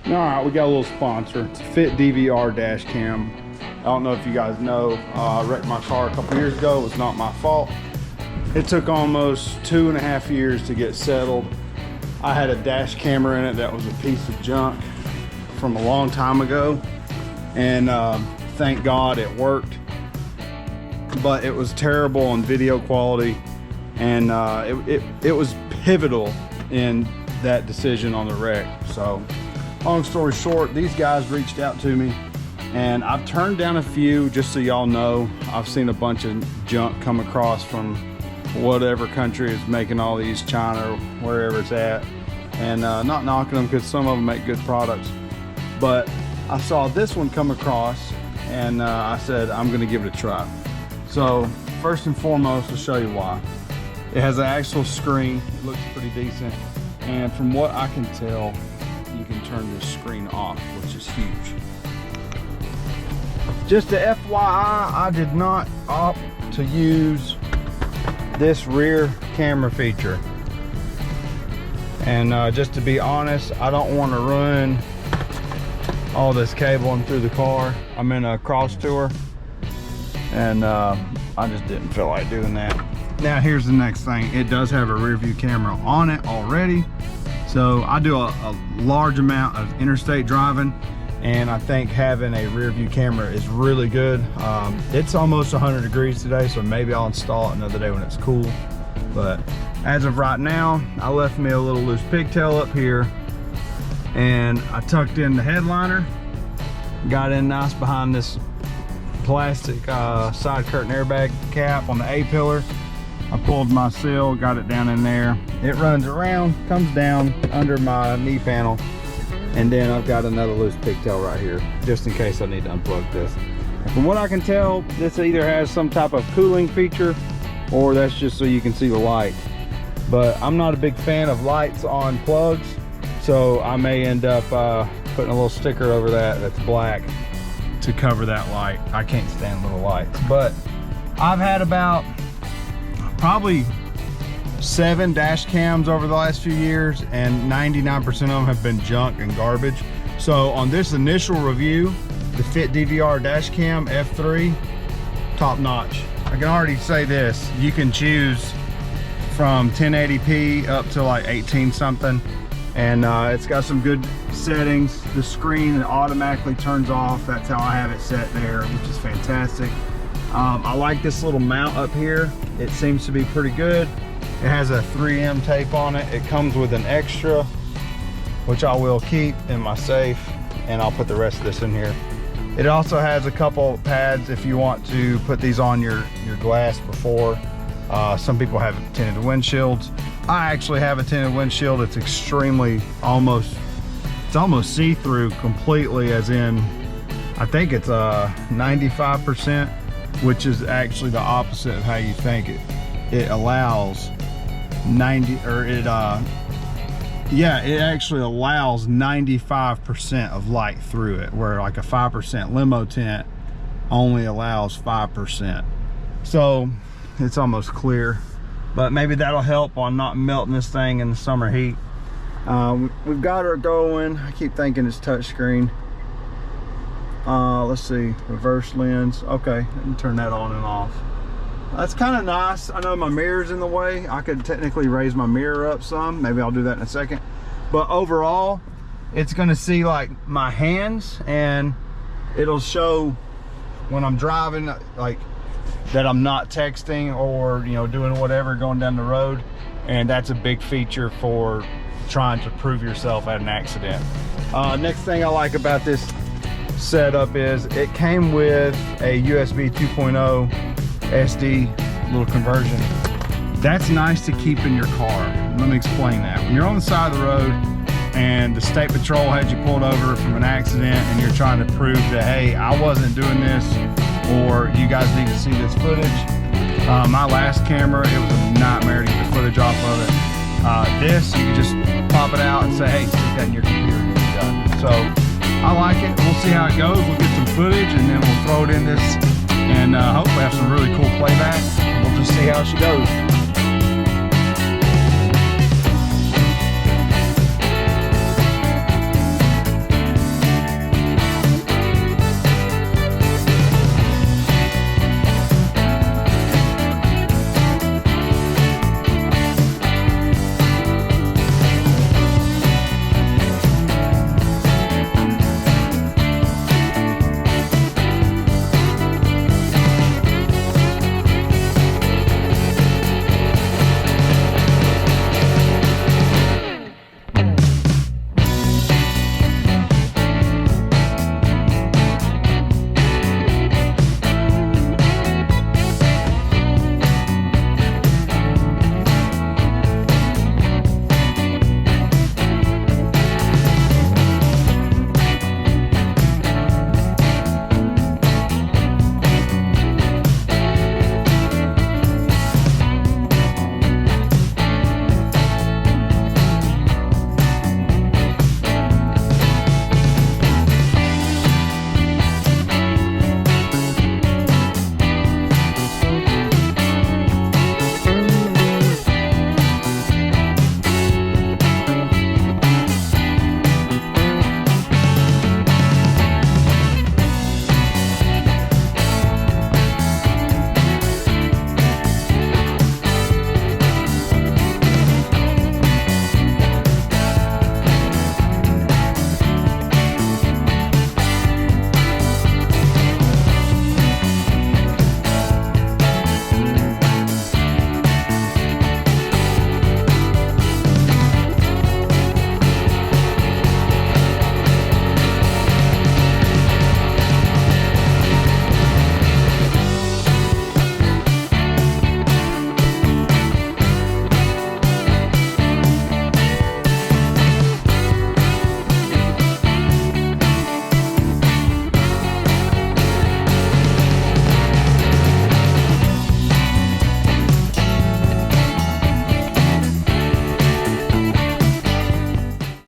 All right, we got a little sponsor. It's FIT DVR dash cam. I don't know if you guys know, I wrecked my car a couple years ago. It was not my fault. It took almost 2.5 years to get settled. I had a dash camera in it that was a piece of junk from a long time ago. And thank God it worked. But it was terrible on video quality. And it was pivotal in that decision on the wreck. So long story short, these guys reached out to me and I've turned down a few. Just so y'all know, I've seen a bunch of junk come across from whatever country is making all these, China or wherever it's at, and not knocking them because some of them make good products, but I saw this one come across and I said I'm gonna give it a try. So first and foremost, I'll show you why. It has an actual screen. It looks pretty decent, and from what I can tell, you can turn this screen off, which is huge. Just a FYI, I did not opt to use this rear camera feature. And just to be honest, I don't want to ruin all this cabling through the car. I'm in a cross tour and I just didn't feel like doing that. Now here's the next thing. It does have a rear view camera on it already. So I do a large amount of interstate driving, and I think having a rear view camera is really good. It's almost 100 degrees today, so maybe I'll install it another day when it's cool. But as of right now, I left me a little loose pigtail up here, and I tucked in the headliner, got in nice behind this plastic side curtain airbag cap on the A-pillar. I pulled my seal, got it down in there. It runs around, comes down under my knee panel, and then I've got another loose pigtail right here, just in case I need to unplug this. From what I can tell, this either has some type of cooling feature, or that's just so you can see the light. But I'm not a big fan of lights on plugs, so I may end up putting a little sticker over that's black to cover that light. I can't stand little lights. But I've had about probably 7 dash cams over the last few years, and 99% of them have been junk and garbage. So on this initial review, the FIT DVR dash cam F3, top notch. I can already say this, you can choose from 1080p up to like 18 something, and it's got some good settings. The screen automatically turns off. That's how I have it set there, which is fantastic. I like this little mount up here. It seems to be pretty good. It has a 3M tape on it. It comes with an extra, which I will keep in my safe, and I'll put the rest of this in here. It also has a couple pads if you want to put these on your glass before. Some people have tinted windshields. I actually have a tinted windshield. It's extremely, almost see-through completely, as in, I think it's 95%, which is actually the opposite of how you think it. It allows 90, or it actually allows 95% of light through it, where like a 5% limo tint only allows 5%. So it's almost clear, but maybe that'll help on not melting this thing in the summer heat. We've got her going. I keep thinking it's touchscreen. Let's see, reverse lens. Okay, I can turn that on and off. That's kind of nice. I know my mirror's in the way. I could technically raise my mirror up some. Maybe I'll do that in a second. But overall, it's gonna see like my hands, and it'll show when I'm driving, like that I'm not texting or, you know, doing whatever, going down the road. And that's a big feature for trying to prove yourself at an accident. Next thing I like about this setup is it came with a USB 2.0 SD little conversion. That's nice to keep in your car. Let me explain that. When you're on the side of the road and the state patrol had you pulled over from an accident and you're trying to prove that, hey, I wasn't doing this, or you guys need to see this footage. My last camera, it was a nightmare to get the footage off of it. This, you can just pop it out and say, hey, stick that in your computer and you're done. So I like it. We'll see how it goes. We'll get some footage and then we'll throw it in this, and hopefully have some really cool playback. We'll just see how she goes.